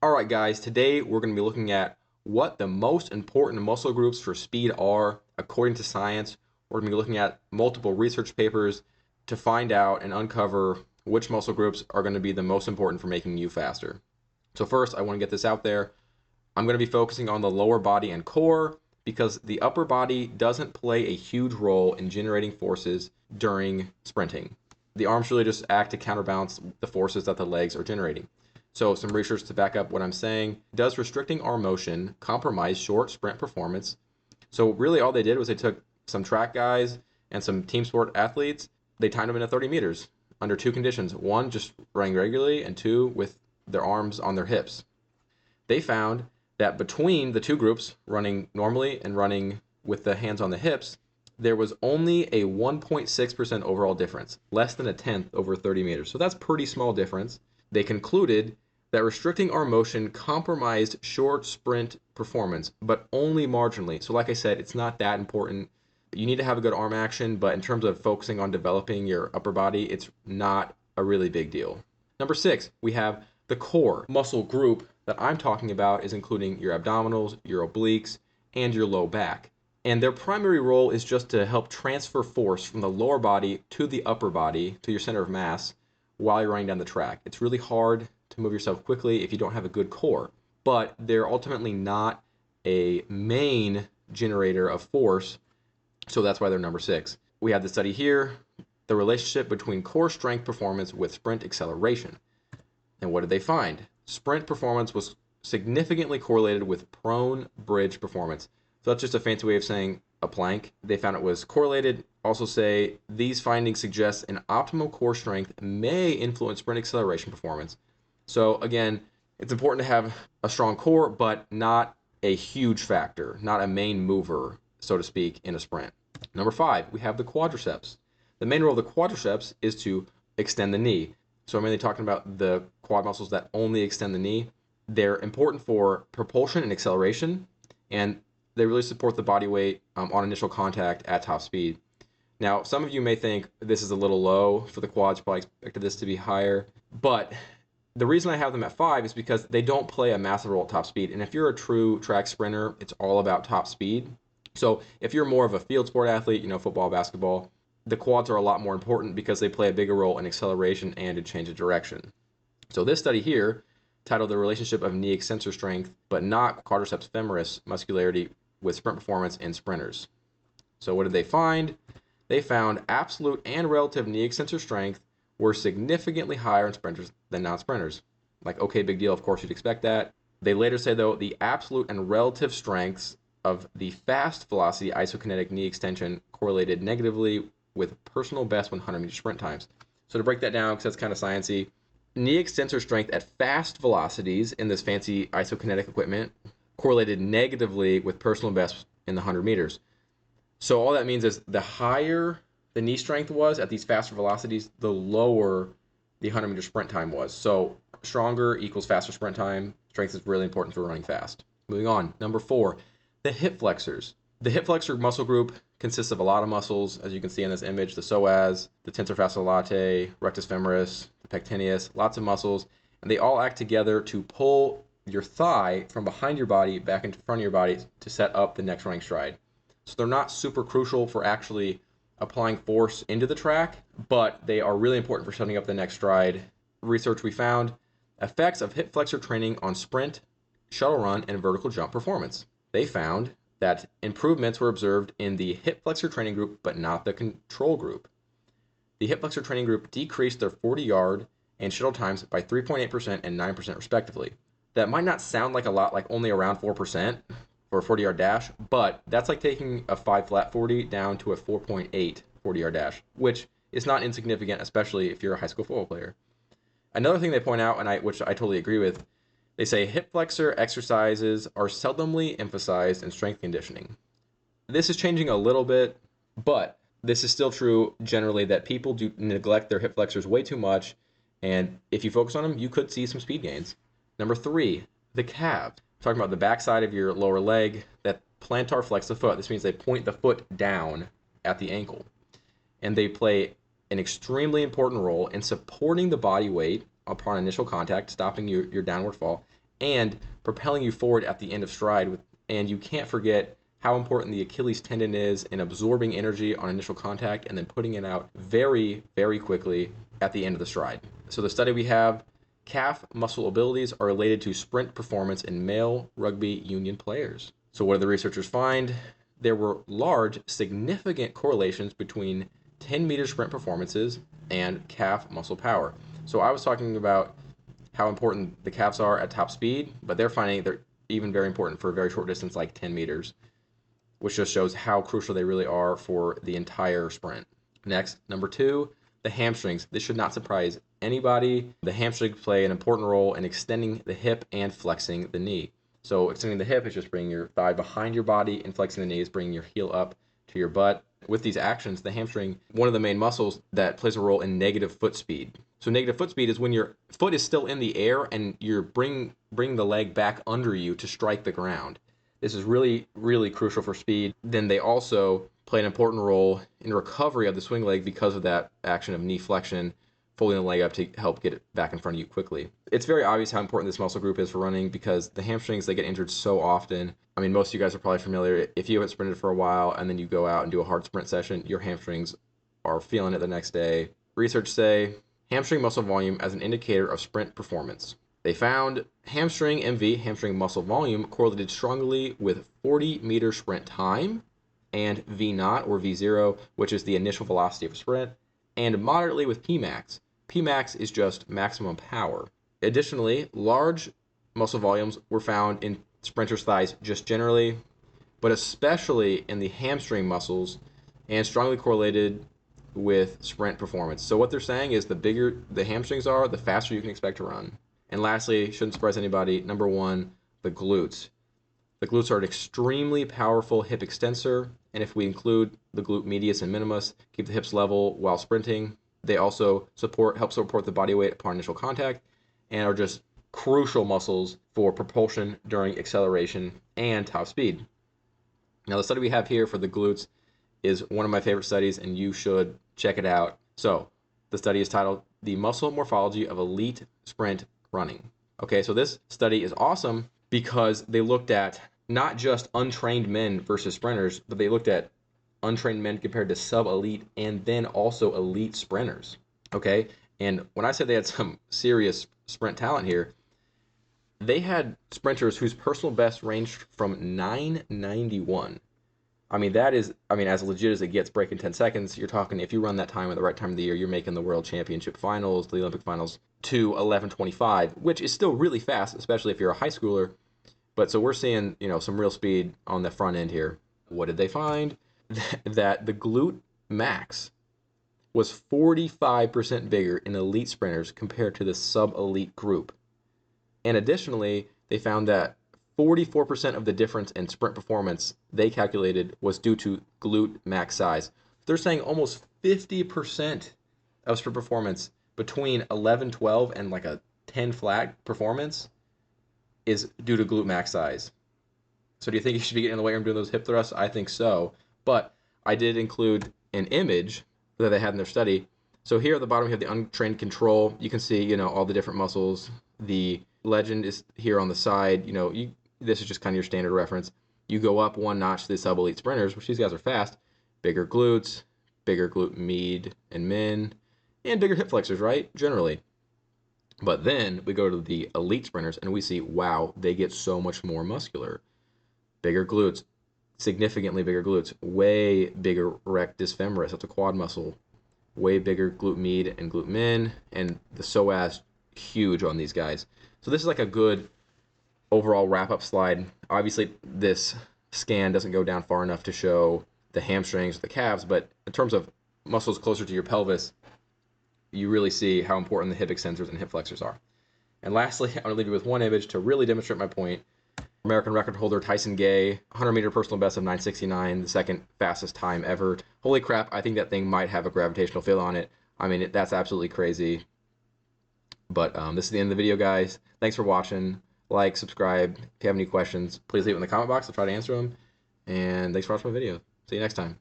Alright guys, today we're going to be looking at what the most important muscle groups for speed are according to science. We're going to be looking at multiple research papers to find out and uncover which muscle groups are going to be the most important for making you faster. So first, I want to get this out there. I'm going to be focusing on the lower body and core because the upper body doesn't play a huge role in generating forces during sprinting. The arms really just act to counterbalance the forces that the legs are generating. So some research to back up what I'm saying. Does restricting arm motion compromise short sprint performance? So really all they did was they took some track guys and some team sport athletes. They timed them into 30 meters under two conditions. One, just running regularly, and two, with their arms on their hips. They found that between the two groups, running normally and running with the hands on the hips, there was only a 1.6% overall difference, less than a tenth over 30 meters. So that's pretty small difference. They concluded that restricting arm motion compromised short sprint performance, but only marginally. So like I said, it's not that important. You need to have a good arm action, but in terms of focusing on developing your upper body, it's not a really big deal. Number 6, we have the core muscle group that I'm talking about is including your abdominals, your obliques, and your low back. And their primary role is just to help transfer force from the lower body to the upper body, to your center of mass, while you're running down the track. It's really hard to move yourself quickly if you don't have a good core, but they're ultimately not a main generator of force, so that's why they're number 6. We have the study here, the relationship between core strength performance with sprint acceleration. And what did they find? Sprint performance was significantly correlated with prone bridge performance. So that's just a fancy way of saying a plank. They found it was correlated. Also say these findings suggest an optimal core strength may influence sprint acceleration performance. So again, it's important to have a strong core, but not a huge factor, not a main mover, so to speak, in a sprint. Number 5, we have the quadriceps. The main role of the quadriceps is to extend the knee. So I'm mainly talking about the quad muscles that only extend the knee. They're important for propulsion and acceleration, and they really support the body weight on initial contact at top speed. Now, some of you may think this is a little low for the quads, probably expected this to be higher, but the reason I have them at 5 is because they don't play a massive role at top speed. And if you're a true track sprinter, it's all about top speed. So if you're more of a field sport athlete, football, basketball, the quads are a lot more important because they play a bigger role in acceleration and in change of direction. So this study here, titled The Relationship of Knee Extensor Strength, but not Quadriceps femoris muscularity with sprint performance in sprinters. So what did they find? They found absolute and relative knee extensor strength were significantly higher in sprinters than non-sprinters. Like, okay, big deal, of course you'd expect that. They later say, though, the absolute and relative strengths of the fast velocity isokinetic knee extension correlated negatively with personal best 100-meter sprint times. So to break that down, because that's kind of sciencey, knee extensor strength at fast velocities in this fancy isokinetic equipment correlated negatively with personal best in the 100 meters. So all that means is the higher the knee strength was at these faster velocities, the lower the 100-meter sprint time was. So stronger equals faster sprint time. Strength is really important for running fast. Moving on, number 4, the hip flexors. The hip flexor muscle group consists of a lot of muscles, as you can see in this image, the psoas, the tensor fasciae latae, rectus femoris, the pectineus, lots of muscles, and they all act together to pull your thigh from behind your body back into front of your body to set up the next running stride. So they're not super crucial for actually applying force into the track, but they are really important for setting up the next stride. Research we found effects of hip flexor training on sprint, shuttle run, and vertical jump performance. They found that improvements were observed in the hip flexor training group, but not the control group. The hip flexor training group decreased their 40-yard and shuttle times by 3.8% and 9% respectively. That might not sound like a lot, like only around 4% for a 40-yard dash, but that's like taking a 5 flat 40 down to a 4.8 40-yard dash, which is not insignificant, especially if you're a high school football player. Another thing they point out, and which I totally agree with, they say hip flexor exercises are seldomly emphasized in strength conditioning. This is changing a little bit, but this is still true generally that people do neglect their hip flexors way too much, and if you focus on them, you could see some speed gains. Number 3, the calves. Talking about the backside of your lower leg that plantar flex the foot. This means they point the foot down at the ankle. And they play an extremely important role in supporting the body weight upon initial contact, stopping your downward fall, and propelling you forward at the end of stride. And you can't forget how important the Achilles tendon is in absorbing energy on initial contact and then putting it out very, very quickly at the end of the stride. So the study we have, calf muscle abilities are related to sprint performance in male rugby union players. So what did the researchers find? There were large, significant correlations between 10-meter sprint performances and calf muscle power. So I was talking about how important the calves are at top speed, but they're finding they're even very important for a very short distance like 10 meters, which just shows how crucial they really are for the entire sprint. Next, number 2, the hamstrings. This should not surprise anybody. The hamstrings play an important role in extending the hip and flexing the knee. So extending the hip is just bringing your thigh behind your body, and flexing the knee is bringing your heel up to your butt. With these actions, the hamstring, one of the main muscles that plays a role in negative foot speed. So negative foot speed is when your foot is still in the air and you're bring the leg back under you to strike the ground. This is really, really crucial for speed. Then they also play an important role in recovery of the swing leg because of that action of knee flexion, folding the leg up to help get it back in front of you quickly. It's very obvious how important this muscle group is for running because the hamstrings, they get injured so often. I mean, most of you guys are probably familiar. If you haven't sprinted for a while and then you go out and do a hard sprint session, your hamstrings are feeling it the next day. Research say hamstring muscle volume as an indicator of sprint performance. They found hamstring MV, hamstring muscle volume, correlated strongly with 40-meter sprint time and V0 or V0, which is the initial velocity of a sprint, and moderately with Pmax. Pmax is just maximum power. Additionally, large muscle volumes were found in sprinters' thighs just generally, but especially in the hamstring muscles, and strongly correlated with sprint performance. So what they're saying is the bigger the hamstrings are, the faster you can expect to run. And lastly, shouldn't surprise anybody, number 1, the glutes. The glutes are an extremely powerful hip extensor, and if we include the glute medius and minimus, keep the hips level while sprinting. They also help support the body weight upon initial contact, and are just crucial muscles for propulsion during acceleration and top speed. Now, the study we have here for the glutes is one of my favorite studies, and you should check it out. So, the study is titled "The Muscle Morphology of Elite Sprint Running." Okay, so this study is awesome because they looked at not just untrained men versus sprinters, but they looked at untrained men compared to sub-elite and then also elite sprinters. Okay, and when I said they had some serious sprint talent here, they had sprinters whose personal best ranged from 991. I mean, as legit as it gets, breaking 10 seconds. You're talking, if you run that time at the right time of the year, you're making the World Championship finals, the Olympic finals, to 11:25, which is still really fast, especially if you're a high schooler. But so we're seeing, some real speed on the front end here. What did they find? That the glute max was 45% bigger in elite sprinters compared to the sub-elite group. And additionally, they found that 44% of the difference in sprint performance they calculated was due to glute max size. They're saying almost 50% of sprint performance between 11-12 and like a 10 flat performance is due to glute max size. So do you think you should be getting in the weight room doing those hip thrusts? I think so. But I did include an image that they had in their study. So here at the bottom, we have the untrained control. You can see, all the different muscles. The legend is here on the side. This is just kind of your standard reference. You go up one notch to the sub-elite sprinters, which these guys are fast. Bigger glutes, bigger glute med and min, and bigger hip flexors, right? Generally. But then we go to the elite sprinters and we see, wow, they get so much more muscular. Bigger glutes, significantly bigger glutes, way bigger rectus femoris, that's a quad muscle, way bigger glute med and glute min, and the psoas huge on these guys. So this is like a good overall wrap-up slide. Obviously, this scan doesn't go down far enough to show the hamstrings, the calves, but in terms of muscles closer to your pelvis, you really see how important the hip extensors and hip flexors are. And lastly, I'm going to leave you with one image to really demonstrate my point. American record holder Tyson Gay, 100-meter personal best of 9:69, the second fastest time ever. Holy crap, I think that thing might have a gravitational field on it. I mean, that's absolutely crazy. But this is the end of the video, guys. Thanks for watching. Like, subscribe. If you have any questions, please leave it in the comment box. I'll try to answer them. And thanks for watching my video. See you next time.